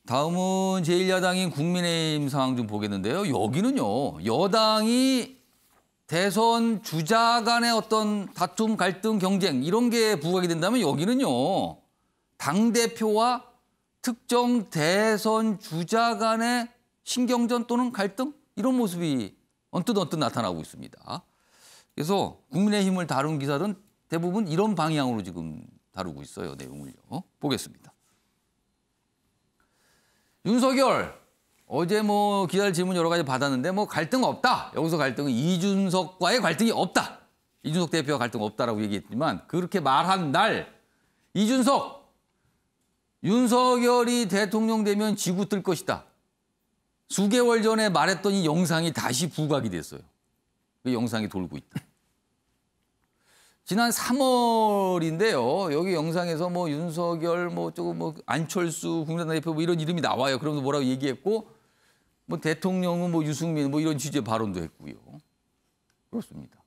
다음은 제1야당인 국민의힘 상황 좀 보겠는데요. 여기는요. 여당이 대선 주자 간의 어떤 다툼, 갈등, 경쟁 이런 게 부각이 된다면 여기는요. 당대표와 특정 대선 주자 간의 신경전 또는 갈등 이런 모습이 언뜻 나타나고 있습니다. 그래서 국민의힘을 다룬 기사들은 대부분 이런 방향으로 지금 다루고 있어요. 내용을요. 보겠습니다. 윤석열 어제 뭐 기자들 질문 여러 가지 받았는데 뭐 갈등 없다. 여기서 갈등은 이준석과의 갈등이 없다. 이준석 대표와 갈등 없다라고 얘기했지만 그렇게 말한 날 이준석 윤석열이 대통령 되면 지구 뜰 것이다. 수개월 전에 말했던 이 영상이 다시 부각이 됐어요. 그 영상이 돌고 있다. 지난 3월인데요. 여기 영상에서 뭐 윤석열, 뭐 조금 뭐 안철수 국민의당 대표 뭐 이런 이름이 나와요. 그러면서 뭐라고 얘기했고, 뭐 대통령은 뭐 유승민 뭐 이런 취지의 발언도 했고요. 그렇습니다.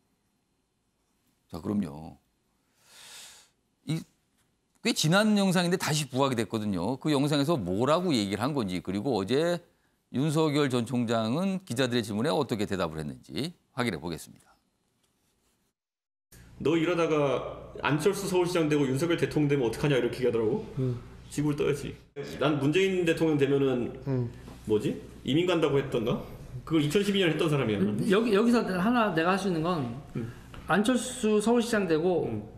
자, 그럼요. 꽤 지난 영상인데 다시 부각이 됐거든요. 그 영상에서 뭐라고 얘기를 한 건지 그리고 어제 윤석열 전 총장은 기자들의 질문에 어떻게 대답을 했는지 확인해 보겠습니다. 너 이러다가 안철수 서울시장 되고 윤석열 대통령 되면 어떡하냐 이렇게 얘기하더라고. 지구를 떠야지. 난 문재인 대통령 되면은 뭐지? 이민 간다고 했던가? 그걸 2012년에 했던 사람이야. 여기서 하나 내가 할 수 있는 건 안철수 서울시장 되고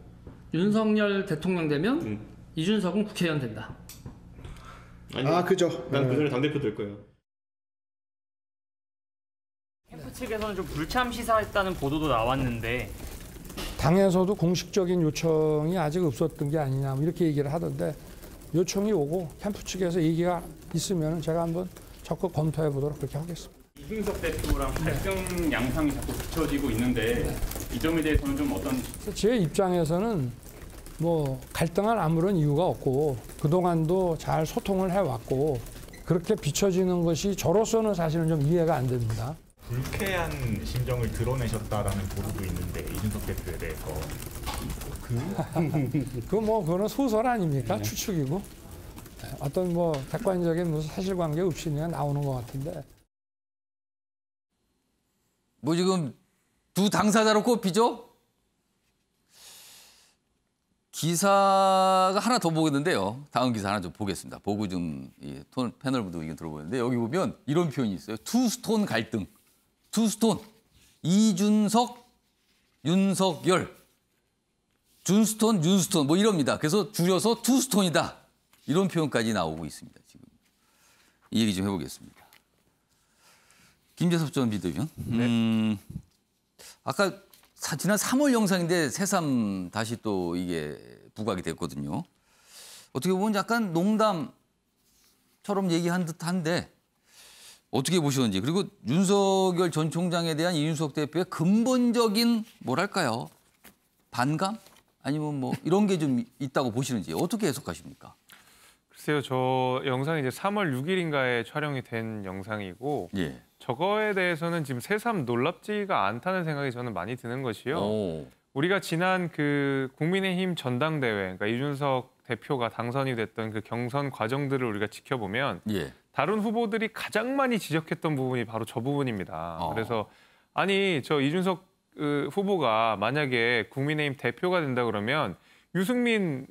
윤석열 대통령 되면 이준석은 국회의원 된다. 아니, 그죠. 난 그 전에 당대표 될 거예요. 캠프 측에서는 좀 불참 시사했다는 보도도 나왔는데 당에서도 공식적인 요청이 아직 없었던 게 아니냐 이렇게 얘기를 하던데 요청이 오고 캠프 측에서 얘기가 있으면 제가 한번 적극 검토해 보도록 그렇게 하겠습니다. 이준석 대표랑 갈등 양상이 자꾸 비춰지고 있는데 이 점에 대해서는 좀 어떤? 제 입장에서는 뭐 갈등할 아무런 이유가 없고 그동안도 잘 소통을 해왔고 그렇게 비춰지는 것이 저로서는 사실은 좀 이해가 안 됩니다. 불쾌한 심정을 드러내셨다라는 보도도 있는데 이준석 대표에 대해서 그거는 소설 아닙니까? 네. 추측이고 어떤 뭐 객관적인 무슨 사실관계 없이 그냥 나오는 것 같은데. 뭐 지금 두 당사자로 꼽히죠? 기사가 하나 더 보겠는데요. 다음 기사 하나 좀 보겠습니다. 보고 좀 패널분도 의견 들어보는데 여기 보면 이런 표현이 있어요. 투스톤 갈등. 투스톤. 이준석, 윤석열. 준스톤, 윤스톤 뭐 이럽니다. 그래서 줄여서 투스톤이다. 이런 표현까지 나오고 있습니다. 지금 이 얘기 좀 해보겠습니다. 김재섭 전 비대위원. 네. 아까 지난 3월 영상인데 새삼 다시 또 이게 부각이 됐거든요. 어떻게 보면 약간 농담처럼 얘기한 듯한데 어떻게 보시는지 그리고 윤석열 전 총장에 대한 이준석 대표의 근본적인 뭐랄까요? 반감? 아니면 뭐 이런 게 좀 있다고 보시는지 어떻게 해석하십니까? 글쎄요. 저 영상이 이제 3월 6일인가에 촬영이 된 영상이고 예. 저거에 대해서는 지금 새삼 놀랍지가 않다는 생각이 저는 많이 드는 것이요. 오. 우리가 지난 그 국민의힘 전당대회, 그러니까 이준석 대표가 당선이 됐던 그 경선 과정들을 우리가 지켜보면 예. 다른 후보들이 가장 많이 지적했던 부분이 바로 저 부분입니다. 그래서 아니 저 이준석 후보가 만약에 국민의힘 대표가 된다 그러면 유승민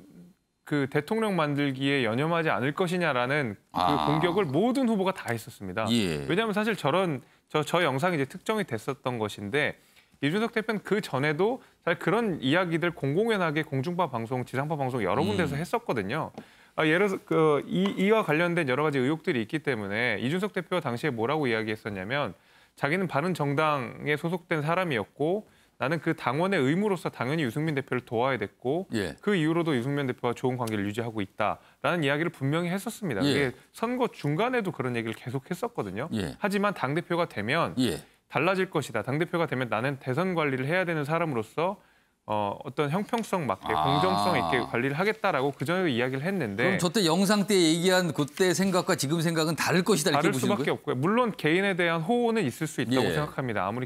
그 대통령 만들기에 연연하지 않을 것이냐라는 그 공격을 모든 후보가 다 했었습니다. 예. 왜냐하면 사실 저 영상이 이제 특정이 됐었던 것인데 이준석 대표는 그 전에도 사실 그런 이야기들 공공연하게 공중파 방송, 지상파 방송 여러 군데서 했었거든요. 예를 들어서 이와 관련된 여러 가지 의혹들이 있기 때문에 이준석 대표가 당시에 뭐라고 이야기했었냐면 자기는 바른 정당에 소속된 사람이었고 나는 그 당원의 의무로서 당연히 유승민 대표를 도와야 됐고 예. 그 이후로도 유승민 대표와 좋은 관계를 유지하고 있다라는 이야기를 분명히 했었습니다. 예. 그게 선거 중간에도 그런 얘기를 계속 했었거든요. 예. 하지만 당대표가 되면 예. 달라질 것이다. 당대표가 되면 나는 대선 관리를 해야 되는 사람으로서 어떤 형평성 맞게 공정성 있게 관리를 하겠다라고 그전에도 이야기를 했는데 그럼 저때 영상 때 얘기한 그때 생각과 지금 생각은 다를 것이다 이렇게 다를 보시는 수밖에 거예요? 없고요. 물론 개인에 대한 호호는 있을 수 있다고 예. 생각합니다. 아무리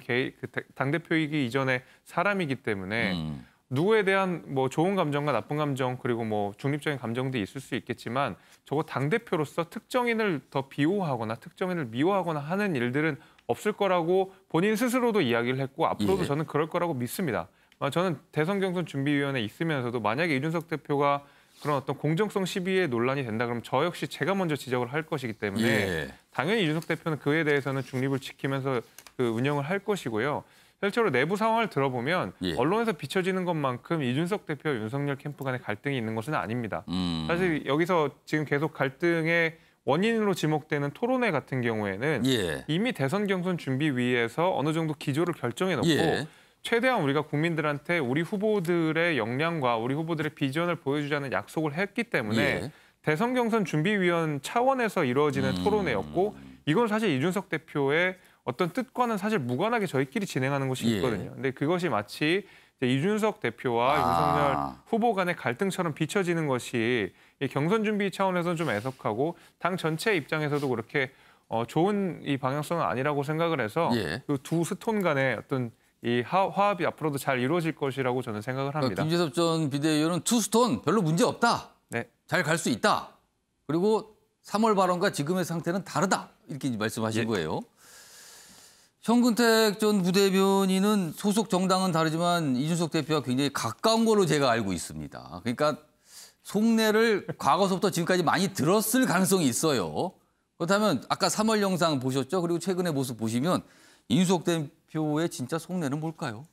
당대표이기 이전에 사람이기 때문에 누구에 대한 뭐 좋은 감정과 나쁜 감정 그리고 뭐 중립적인 감정도 있을 수 있겠지만 저거 당대표로서 특정인을 더 비호하거나 특정인을 미워하거나 하는 일들은 없을 거라고 본인 스스로도 이야기를 했고 앞으로도 예. 저는 그럴 거라고 믿습니다. 저는 대선 경선 준비위원회에 있으면서도 만약에 이준석 대표가 그런 어떤 공정성 시비에 논란이 된다 그러면 저 역시 제가 먼저 지적을 할 것이기 때문에 예. 당연히 이준석 대표는 그에 대해서는 중립을 지키면서 그 운영을 할 것이고요. 실제로 내부 상황을 들어보면 예. 언론에서 비춰지는 것만큼 이준석 대표와 윤석열 캠프 간의 갈등이 있는 것은 아닙니다. 사실 여기서 지금 계속 갈등의 원인으로 지목되는 토론회 같은 경우에는 예. 이미 대선 경선 준비위에서 어느 정도 기조를 결정해 놓고 예. 최대한 우리가 국민들한테 우리 후보들의 역량과 우리 후보들의 비전을 보여주자는 약속을 했기 때문에 예. 대선 경선 준비위원 차원에서 이루어지는 토론회였고 이건 사실 이준석 대표의 어떤 뜻과는 사실 무관하게 저희끼리 진행하는 것이 예. 있거든요. 근데 그것이 마치 이제 이준석 대표와 윤석열 후보 간의 갈등처럼 비춰지는 것이 이 경선 준비 차원에서는 좀 애석하고 당 전체 입장에서도 그렇게 좋은 이 방향성은 아니라고 생각을 해서 예. 그 두 스톤 간의 어떤 이 화합이 앞으로도 잘 이루어질 것이라고 저는 생각을 합니다. 김재섭 전 비대위원은 투스톤 별로 문제 없다. 네. 잘 갈 수 있다. 그리고 3월 발언과 지금의 상태는 다르다. 이렇게 말씀하신 예. 거예요. 현근택 전 부대변인은 소속 정당은 다르지만 이준석 대표와 굉장히 가까운 걸로 제가 알고 있습니다. 그러니까 속내를 과거서부터 지금까지 많이 들었을 가능성이 있어요. 그렇다면 아까 3월 영상 보셨죠? 그리고 최근의 모습 보시면 이준석 대표의 진짜 속내는 뭘까요?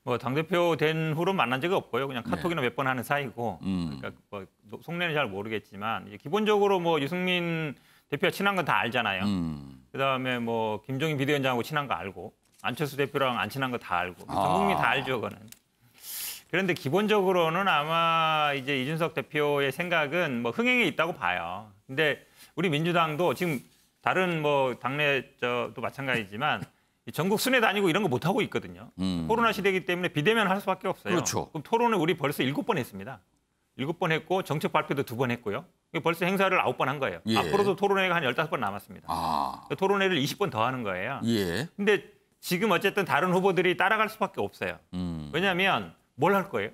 뭐 당대표 된 후로 만난 적이 없고요. 그냥 카톡이나 몇 번 하는 사이고. 그러니까 뭐 속내는 잘 모르겠지만 이제 기본적으로 뭐 유승민 대표가 친한 건 다 알잖아요. 그다음에 뭐 김종인 비대위원장하고 친한 거 알고 안철수 대표랑 안 친한 거 다 알고 전 국민이 다 알죠, 그거는. 그런데 기본적으로는 아마 이제 이준석 대표의 생각은 뭐 흥행에 있다고 봐요. 근데 우리 민주당도 지금 다른 뭐 당내 도 마찬가지지만 전국 순회 다니고 이런 거 못 하고 있거든요. 코로나 시대이기 때문에 비대면 할 수밖에 없어요. 그렇죠. 그럼 토론을 우리 벌써 7번 했습니다. 7번 했고 정책 발표도 2번 했고요. 벌써 행사를 9번 한 거예요. 예. 앞으로도 토론회가 한 15번 남았습니다. 토론회를 20번 더 하는 거예요. 예. 근데 지금 어쨌든 다른 후보들이 따라갈 수밖에 없어요. 왜냐하면 뭘 할 거예요?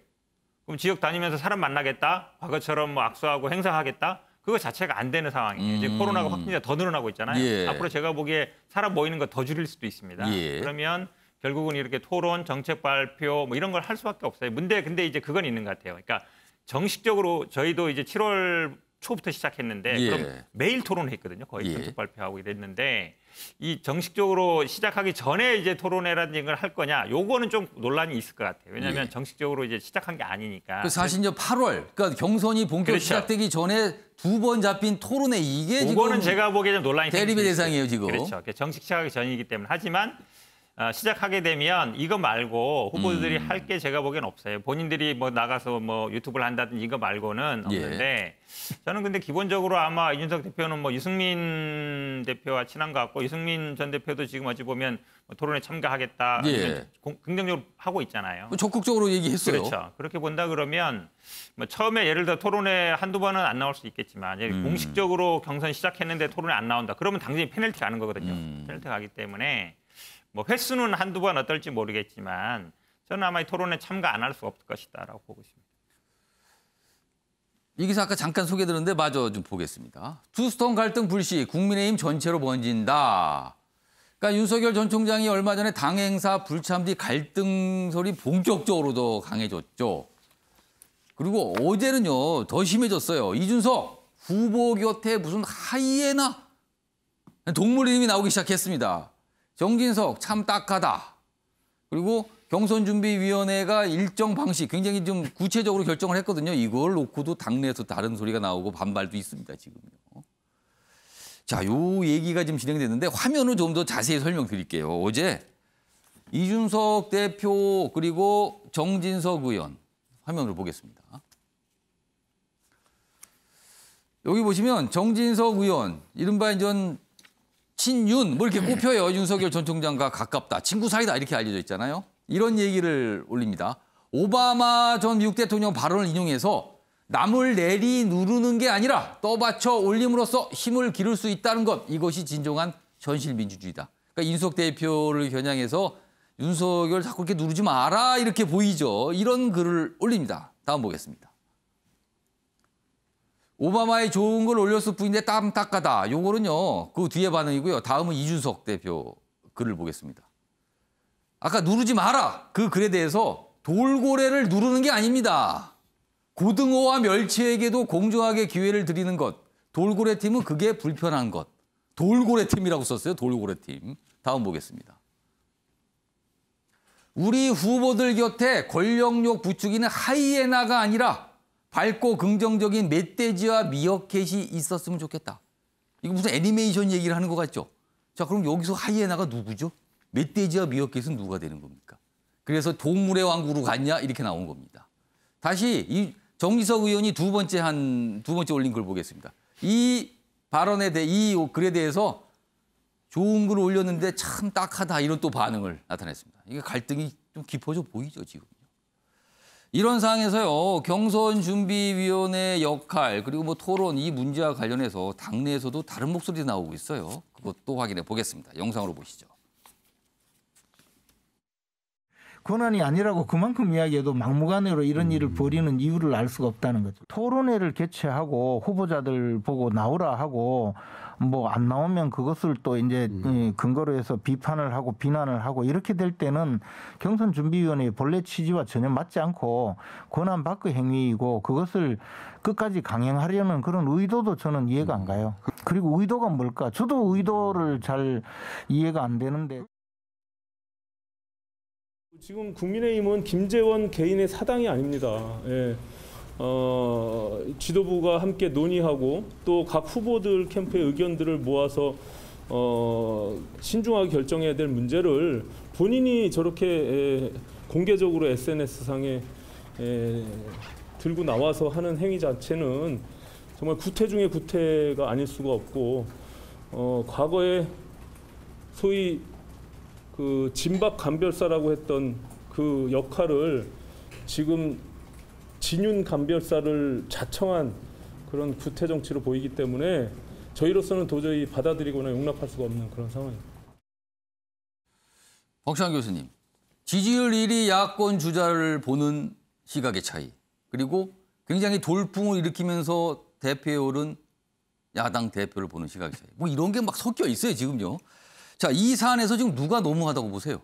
그럼 지역 다니면서 사람 만나겠다? 과거처럼 뭐 악수하고 행사하겠다? 그거 자체가 안 되는 상황이에요. 이제 코로나가 확진자가 더 늘어나고 있잖아요. 예. 앞으로 제가 보기에 사람 모이는 거 더 줄일 수도 있습니다. 예. 그러면 결국은 이렇게 토론, 정책 발표 뭐 이런 걸 할 수밖에 없어요. 근데 이제 그건 있는 것 같아요. 그러니까 정식적으로 저희도 이제 7월 초부터 시작했는데 예. 그럼 매일 토론했거든요. 거의 예. 정책 발표하고 이랬는데 이 정식적으로 시작하기 전에 이제 토론회라는 걸 할 거냐? 요거는 좀 논란이 있을 것 같아요. 왜냐하면 예. 정식적으로 이제 시작한 게 아니니까. 그 사실 이제 8월, 그러니까 경선이 본격 그렇죠. 시작되기 전에 2번 잡힌 토론회 이게 지금 그거는 제가 보기에 좀 논란이 대립의 생길 수 있어요. 대상이에요, 지금. 그렇죠. 정식 시작하기 전이기 때문에. 하지만 시작하게 되면 이거 말고 후보들이 할 게 제가 보기엔 없어요. 본인들이 뭐 나가서 뭐 유튜브를 한다든지 이거 말고는 없는데 저는 근데 기본적으로 아마 이준석 대표는 뭐 유승민 대표와 친한 것 같고 유승민 전 대표도 지금 어찌 보면 뭐 토론에 참가하겠다. 예. 긍정적으로 하고 있잖아요. 적극적으로 얘기했어요. 그렇죠. 그렇게 본다 그러면 뭐 처음에 예를 들어 토론회 한두 번은 안 나올 수 있겠지만 공식적으로 경선 시작했는데 토론회 안 나온다. 그러면 당연히 페널티 가는 거거든요. 페널티 가기 때문에 뭐 횟수는 한두 번 어떨지 모르겠지만 저는 아마 이 토론에 참가 안 할 수 없을 것이다라고 보고 있습니다. 이 기사 아까 잠깐 소개드렸는데 마저 좀 보겠습니다. 투스톤 갈등 불씨 국민의힘 전체로 번진다. 그러니까 윤석열 전 총장이 얼마 전에 당 행사 불참 뒤 갈등 소리 본격적으로 더 강해졌죠. 그리고 어제는요 더 심해졌어요. 이준석 후보 곁에 무슨 하이에나 동물 이름이 나오기 시작했습니다. 정진석 참 딱하다. 그리고 경선준비위원회가 일정 방식 굉장히 좀 구체적으로 결정을 했거든요. 이걸 놓고도 당내에서 다른 소리가 나오고 반발도 있습니다. 지금요. 자, 요 얘기가 지금 진행됐는데 화면을 좀 더 자세히 설명드릴게요. 어제 이준석 대표 그리고 정진석 의원 화면을 보겠습니다. 여기 보시면 정진석 의원 이른바 이제 친윤 뭐 이렇게 꼽혀요. 윤석열 전 총장과 가깝다. 친구 사이다 이렇게 알려져 있잖아요. 이런 얘기를 올립니다. 오바마 전 미국 대통령 발언을 인용해서 남을 내리 누르는 게 아니라 떠받쳐 올림으로써 힘을 기를 수 있다는 것. 이것이 진정한 현실민주주의다. 그러니까 이준석 대표를 겨냥해서 윤석열 자꾸 이렇게 누르지 마라 이렇게 보이죠. 이런 글을 올립니다. 다음 보겠습니다. 오바마의 좋은 걸 올렸을 뿐인데 땀딱하다. 요거는요. 그 뒤에 반응이고요. 다음은 이준석 대표 글을 보겠습니다. 아까 누르지 마라. 그 글에 대해서 돌고래를 누르는 게 아닙니다. 고등어와 멸치에게도 공정하게 기회를 드리는 것. 돌고래 팀은 그게 불편한 것. 돌고래 팀이라고 썼어요. 돌고래 팀. 다음 보겠습니다. 우리 후보들 곁에 권력욕 부추기는 하이에나가 아니라 밝고 긍정적인 멧돼지와 미어캣이 있었으면 좋겠다. 이거 무슨 애니메이션 얘기를 하는 것 같죠? 자, 그럼 여기서 하이에나가 누구죠? 멧돼지와 미어캣은 누가 되는 겁니까? 그래서 동물의 왕국으로 갔냐? 이렇게 나온 겁니다. 다시 이 정기석 의원이 두 번째 올린 걸 보겠습니다. 이 발언에 대해 이 글에 대해서 좋은 글을 올렸는데 참 딱하다 이런 또 반응을 나타냈습니다. 이게 갈등이 좀 깊어져 보이죠, 지금. 이런 상황에서요, 경선준비위원회 역할, 그리고 뭐 토론, 이 문제와 관련해서 당내에서도 다른 목소리 나오고 있어요. 그것도 확인해 보겠습니다. 영상으로 보시죠. 권한이 아니라고 그만큼 이야기해도 막무가내로 이런 일을 벌이는 이유를 알 수가 없다는 거죠. 토론회를 개최하고 후보자들 보고 나오라 하고 뭐 안 나오면 그것을 또 이제 근거로 해서 비판을 하고 비난을 하고 이렇게 될 때는 경선준비위원회의 본래 취지와 전혀 맞지 않고 권한 밖의 행위이고 그것을 끝까지 강행하려는 그런 의도도 저는 이해가 안 가요. 그리고 의도가 뭘까? 저도 의도를 잘 이해가 안 되는데. 지금 국민의힘은 김재원 개인의 사당이 아닙니다. 예. 지도부가 함께 논의하고 또 각 후보들 캠프의 의견들을 모아서 신중하게 결정해야 될 문제를 본인이 저렇게 공개적으로 SNS상에 들고 나와서 하는 행위 자체는 정말 구태 중의 구태가 아닐 수가 없고 과거에 소위 그 진박 감별사라고 했던 그 역할을 지금 진윤 감별사를 자청한 그런 구태 정치로 보이기 때문에 저희로서는 도저히 받아들이거나 용납할 수가 없는 그런 상황입니다. 박시환 교수님, 지지율 1위 야권 주자를 보는 시각의 차이, 그리고 굉장히 돌풍을 일으키면서 대표에 오른 야당 대표를 보는 시각의 차이. 뭐 이런 게 막 섞여 있어요, 지금요. 자, 이 사안에서 지금 누가 너무하다고 보세요?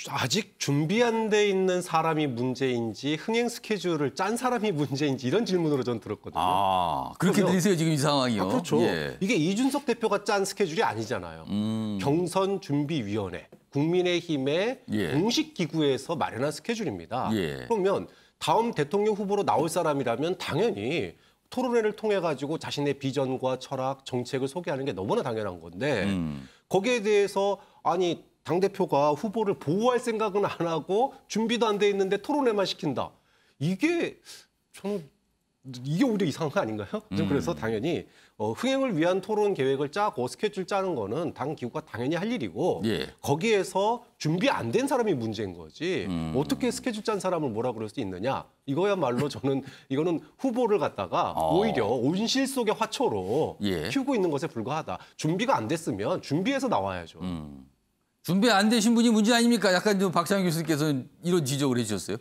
아직 준비 안 돼 있는 사람이 문제인지 흥행 스케줄을 짠 사람이 문제인지 이런 질문으로 전 들었거든요. 아, 그렇게 들리세요, 지금 이 상황이요? 그렇죠. 예. 이게 이준석 대표가 짠 스케줄이 아니잖아요. 경선준비위원회, 국민의힘의 공식 기구에서 마련한 스케줄입니다. 그러면 다음 대통령 후보로 나올 사람이라면 당연히 토론회를 통해 가지고 자신의 비전과 철학, 정책을 소개하는 게 너무나 당연한 건데 거기에 대해서 아니 당대표가 후보를 보호할 생각은 안 하고 준비도 안 돼 있는데 토론회만 시킨다. 이게 저는 이게 오히려 이상한 거 아닌가요? 그래서 당연히 흥행을 위한 토론 계획을 짜고 스케줄 짜는 거는 당 기구가 당연히 할 일이고 거기에서 준비 안 된 사람이 문제인 거지 어떻게 스케줄 짠 사람을 뭐라 그럴 수 있느냐. 이거야말로 저는 이거는 후보를 갖다가 오히려 온실 속의 화초로 키우고 있는 것에 불과하다. 준비가 안 됐으면 준비해서 나와야죠. 준비 안 되신 분이 문제 아닙니까? 약간 좀 박찬영 교수님께서는 이런 지적을 해주셨어요.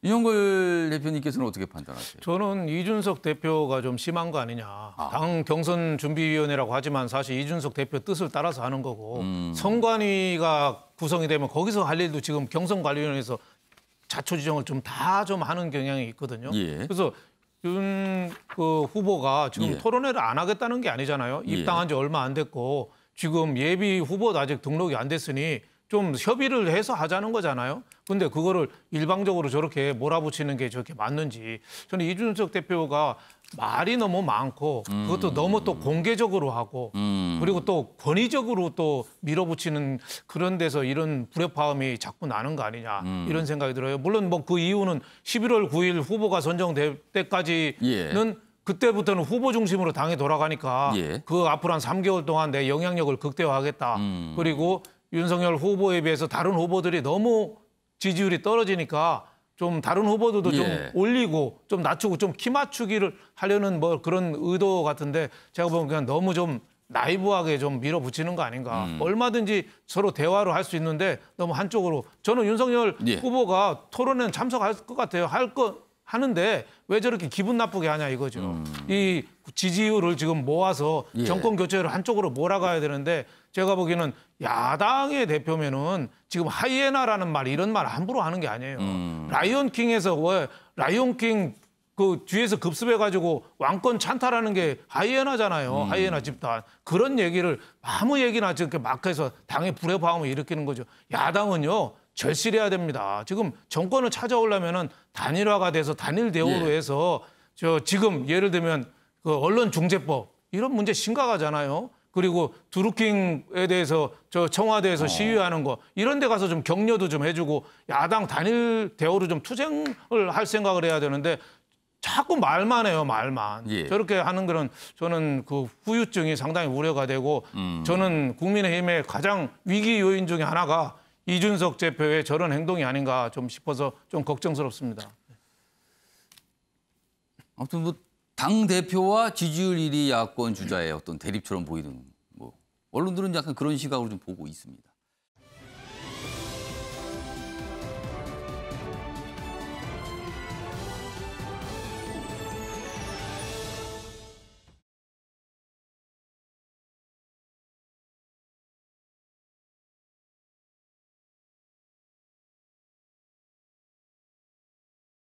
윤영걸 대표님께서는 어떻게 판단하세요? 저는 이준석 대표가 좀 심한 거 아니냐. 당 경선준비위원회라고 하지만 사실 이준석 대표 뜻을 따라서 하는 거고 선관위가 구성이 되면 거기서 할 일도 지금 경선관리위원회에서 자초지정을 좀 다 좀 하는 경향이 있거든요. 그래서 윤 후보가 지금 토론회를 안 하겠다는 게 아니잖아요. 입당한 지 얼마 안 됐고 지금 예비 후보도 아직 등록이 안 됐으니 좀 협의를 해서 하자는 거잖아요. 근데 그거를 일방적으로 저렇게 몰아붙이는 게 저렇게 맞는지. 저는 이준석 대표가 말이 너무 많고 그것도 너무 또 공개적으로 하고 그리고 또 권위적으로 또 밀어붙이는 그런 데서 이런 불협화음이 자꾸 나는 거 아니냐 이런 생각이 들어요. 물론 뭐 그 이유는 11월 9일 후보가 선정될 때까지는 그때부터는 후보 중심으로 당이 돌아가니까 그 앞으로 한 3개월 동안 내 영향력을 극대화하겠다. 그리고 윤석열 후보에 비해서 다른 후보들이 너무 지지율이 떨어지니까 좀 다른 후보들도 좀 올리고 좀 낮추고 좀 키 맞추기를 하려는 뭐 그런 의도 같은데 제가 보면 그냥 너무 좀 나이브하게 좀 밀어붙이는 거 아닌가. 얼마든지 서로 대화를 할 수 있는데 너무 한쪽으로. 저는 윤석열 후보가 토론회는 참석할 것 같아요. 하는데 왜 저렇게 기분 나쁘게 하냐 이거죠. 이 지지율을 지금 모아서 정권 교체를 한쪽으로 몰아가야 되는데 제가 보기에는 야당의 대표면은 지금 하이에나라는 말 이런 말 함부로 하는 게 아니에요. 라이온킹에서 왜 라이온킹 그 뒤에서 급습해가지고 왕권 찬탈하는 게 하이에나잖아요. 하이에나 집단. 그런 얘기를 아무 얘기나 저렇게 막 해서 당의 불의 방음을 일으키는 거죠. 야당은요. 절실해야 됩니다. 지금 정권을 찾아오려면은 단일화가 돼서 단일 대우로 해서 지금 예를 들면 그 언론중재법 이런 문제 심각하잖아요. 그리고 드루킹에 대해서 청와대에서 시위하는 거 이런 데 가서 좀 격려도 좀 해주고 야당 단일 대우로 좀 투쟁을 할 생각을 해야 되는데 자꾸 말만 해요, 말만. 저렇게 하는 거는 저는 그 후유증이 상당히 우려가 되고 저는 국민의힘의 가장 위기 요인 중에 하나가 이준석 대표의 저런 행동이 아닌가 좀 싶어서 좀 걱정스럽습니다. 아무튼 뭐 당 대표와 지지율 1위 야권 주자의 어떤 대립처럼 보이는 뭐 언론들은 약간 그런 시각으로 좀 보고 있습니다.